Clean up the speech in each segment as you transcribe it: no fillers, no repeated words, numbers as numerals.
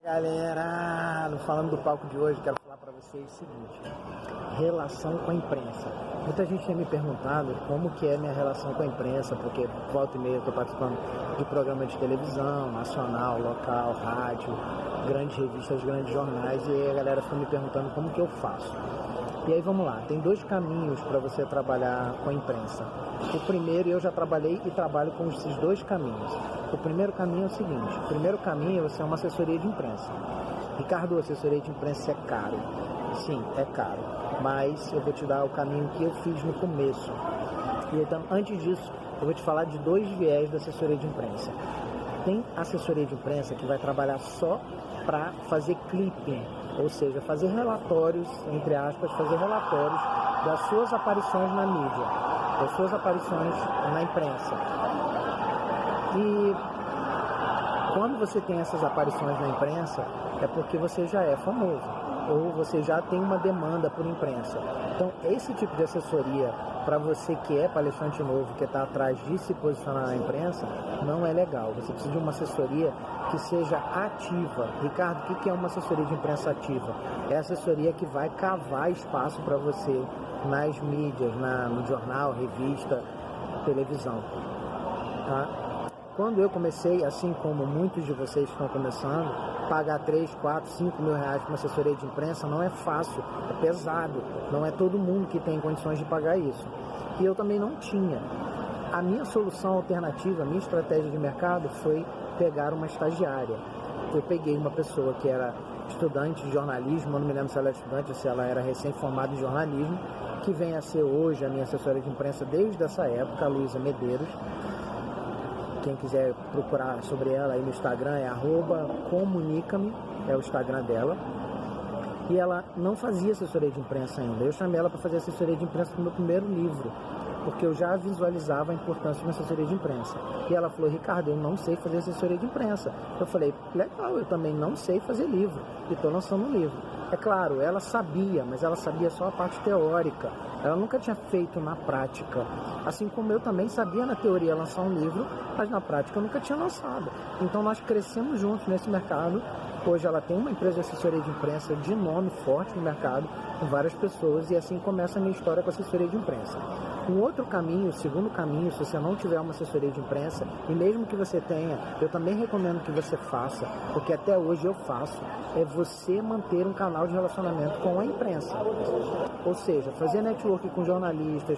Galera, falando do palco de hoje, quero falar para vocês o seguinte: relação com a imprensa. Muita gente tem me perguntado como que é minha relação com a imprensa, porque volta e meia eu estou participando de programas de televisão, nacional, local, rádio, grandes revistas, grandes jornais, e aí a galera fica me perguntando como que eu faço. E aí vamos lá, tem dois caminhos para você trabalhar com a imprensa. O primeiro, eu já trabalhei e trabalho com esses dois caminhos. O primeiro caminho é o seguinte: o primeiro caminho é você é uma assessoria de imprensa. Ricardo, assessoria de imprensa é caro. Sim, é caro, mas eu vou te dar o caminho que eu fiz no começo. E então, antes disso, eu vou te falar de dois viés da assessoria de imprensa. Tem assessoria de imprensa que vai trabalhar só para fazer clipping, ou seja, fazer relatórios, entre aspas, fazer relatórios das suas aparições na mídia, das suas aparições na imprensa. E quando você tem essas aparições na imprensa, é porque você já é famoso, ou você já tem uma demanda por imprensa. Então, esse tipo de assessoria, para você que é palestrante novo, que está atrás de se posicionar na imprensa, não é legal. Você precisa de uma assessoria que seja ativa. Ricardo, o que é uma assessoria de imprensa ativa? É a assessoria que vai cavar espaço para você nas mídias, no jornal, revista, televisão. Tá? Quando eu comecei, assim como muitos de vocês estão começando, pagar 3, 4, 5 mil reais para uma assessoria de imprensa não é fácil, é pesado, não é todo mundo que tem condições de pagar isso. E eu também não tinha. A minha solução alternativa, a minha estratégia de mercado foi pegar uma estagiária. Eu peguei uma pessoa que era estudante de jornalismo, eu não me lembro se ela era estudante ou se ela era recém-formada em jornalismo, que vem a ser hoje a minha assessora de imprensa desde essa época, a Luísa Medeiros. Quem quiser procurar sobre ela aí no Instagram é @comunicame, é o Instagram dela. E ela não fazia assessoria de imprensa ainda. Eu chamei ela para fazer assessoria de imprensa no meu primeiro livro, porque eu já visualizava a importância de uma assessoria de imprensa. E ela falou: Ricardo, eu não sei fazer assessoria de imprensa. Eu falei: legal, eu também não sei fazer livro, e estou lançando um livro. É claro, ela sabia, mas ela sabia só a parte teórica. Ela nunca tinha feito na prática. Assim como eu também sabia na teoria lançar um livro, mas na prática eu nunca tinha lançado. Então nós crescemos juntos nesse mercado. Hoje ela tem uma empresa de assessoria de imprensa de nome forte no mercado, com várias pessoas, e assim começa a minha história com assessoria de imprensa. Um outro caminho, o segundo caminho, se você não tiver uma assessoria de imprensa, e mesmo que você tenha, eu também recomendo que você faça, porque até hoje eu faço, é você manter um canal de relacionamento com a imprensa. Ou seja, fazer network com jornalistas,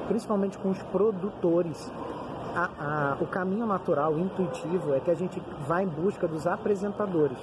principalmente com os produtores. O caminho natural, intuitivo, é que a gente vá em busca dos apresentadores.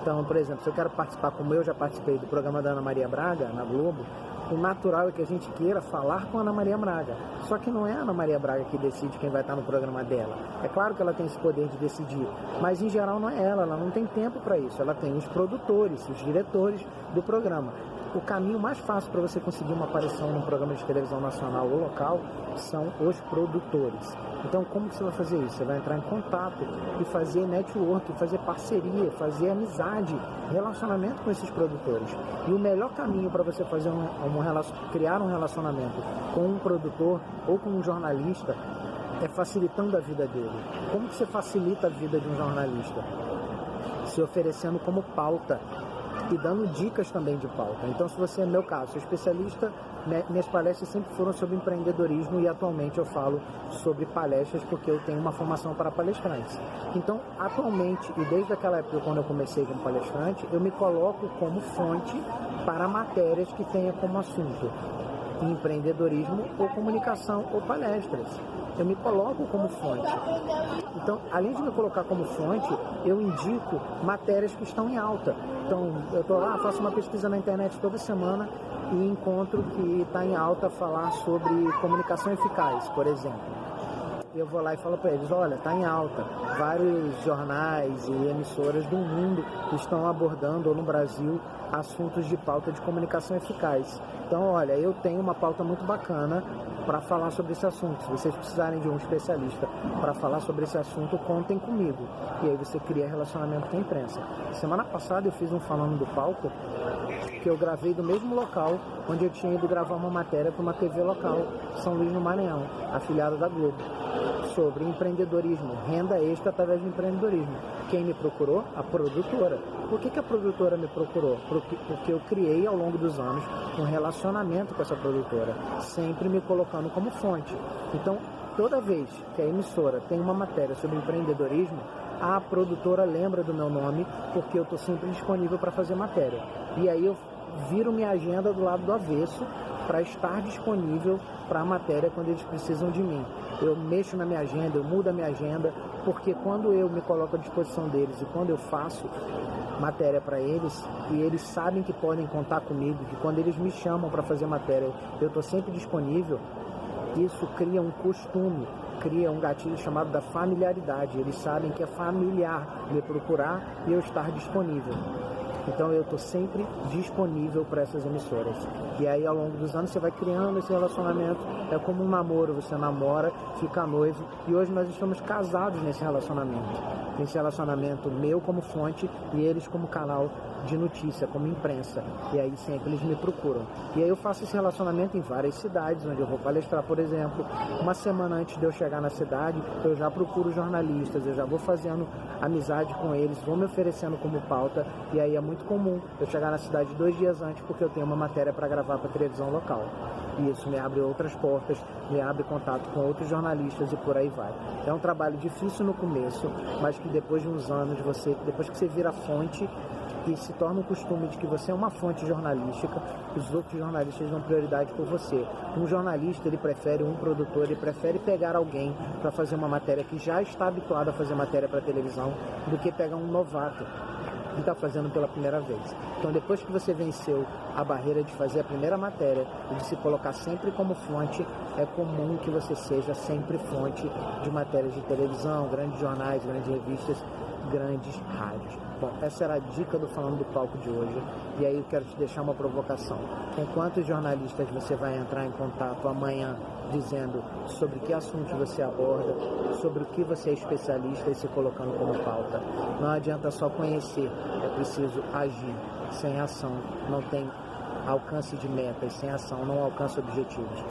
Então, por exemplo, se eu quero participar, como eu já participei do programa da Ana Maria Braga, na Globo, o natural é que a gente queira falar com a Ana Maria Braga. Só que não é a Ana Maria Braga que decide quem vai estar no programa dela. É claro que ela tem esse poder de decidir, mas em geral não é ela não tem tempo para isso. Ela tem os produtores, os diretores do programa. O caminho mais fácil para você conseguir uma aparição num programa de televisão nacional ou local são os produtores. Então, como que você vai fazer isso? Você vai entrar em contato e fazer network, fazer parceria, fazer amizade, relacionamento com esses produtores. E o melhor caminho para você fazer criar um relacionamento com um produtor ou com um jornalista é facilitando a vida dele. Como que você facilita a vida de um jornalista? Se oferecendo como pauta e dando dicas também de pauta. Então, se você é meu caso, sou especialista, minhas palestras sempre foram sobre empreendedorismo e atualmente eu falo sobre palestras porque eu tenho uma formação para palestrantes. Então, atualmente, e desde aquela época quando eu comecei como palestrante, eu me coloco como fonte para matérias que tenha como assunto empreendedorismo ou comunicação ou palestras. Eu me coloco como fonte. Então, além de me colocar como fonte, eu indico matérias que estão em alta. Então, eu estou lá, faço uma pesquisa na internet toda semana e encontro que está em alta falar sobre comunicação eficaz, por exemplo. Eu vou lá e falo para eles: olha, está em alta. Vários jornais e emissoras do mundo estão abordando, ou no Brasil, assuntos de pauta de comunicação eficaz. Então, olha, eu tenho uma pauta muito bacana para falar sobre esse assunto. Se vocês precisarem de um especialista para falar sobre esse assunto, contem comigo. E aí você cria relacionamento com a imprensa. Semana passada eu fiz um Falando do Palco, que eu gravei do mesmo local onde eu tinha ido gravar uma matéria para uma TV local, São Luís no Maranhão, afiliada da Globo. sobre empreendedorismo, renda extra através do empreendedorismo. Quem me procurou? A produtora. Por que a produtora me procurou? Porque eu criei ao longo dos anos um relacionamento com essa produtora, sempre me colocando como fonte. Então, toda vez que a emissora tem uma matéria sobre empreendedorismo, a produtora lembra do meu nome, porque eu estou sempre disponível para fazer matéria. E aí eu viro minha agenda do lado do avesso para estar disponível para a matéria quando eles precisam de mim. Eu mexo na minha agenda, eu mudo a minha agenda, porque quando eu me coloco à disposição deles e quando eu faço matéria para eles, e eles sabem que podem contar comigo, que quando eles me chamam para fazer matéria, eu estou sempre disponível, isso cria um costume, cria um gatilho chamado da familiaridade. Eles sabem que é familiar me procurar e eu estar disponível. Então eu estou sempre disponível para essas emissoras. E aí ao longo dos anos você vai criando esse relacionamento. É como um namoro, você namora, fica noivo. E hoje nós estamos casados nesse relacionamento. Esse relacionamento meu como fonte e eles como canal de notícia, como imprensa. E aí sempre eles me procuram. E aí eu faço esse relacionamento em várias cidades, onde eu vou palestrar, por exemplo. Uma semana antes de eu chegar na cidade, eu já procuro jornalistas, eu já vou fazendo amizade com eles, vou me oferecendo como pauta. E aí é muito comum eu chegar na cidade 2 dias antes, porque eu tenho uma matéria para gravar para televisão local. E isso me abre outras portas, me abre contato com outros jornalistas e por aí vai. É um trabalho difícil no começo, mas que depois de uns anos, depois que você vira fonte, e se torna um costume de que você é uma fonte jornalística, os outros jornalistas dão prioridade por você. Um jornalista, ele prefere um produtor, ele prefere pegar alguém para fazer uma matéria que já está habituado a fazer matéria para televisão, do que pegar um novato que está fazendo pela primeira vez. Então, depois que você venceu a barreira de fazer a primeira matéria e de se colocar sempre como fonte, é comum que você seja sempre fonte de matérias de televisão, grandes jornais, grandes revistas, grandes rádios. Bom, essa era a dica do Falando do Palco de hoje. E aí eu quero te deixar uma provocação. Com quantos jornalistas você vai entrar em contato amanhã dizendo sobre que assunto você aborda, sobre o que você é especialista e se colocando como pauta? Não adianta só conhecer, é preciso agir. Sem ação não tem alcance de metas, sem ação não alcança objetivos.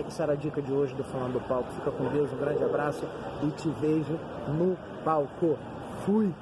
Essa era a dica de hoje do Falando do Palco. Fica com Deus, um grande abraço e te vejo no palco. Fui!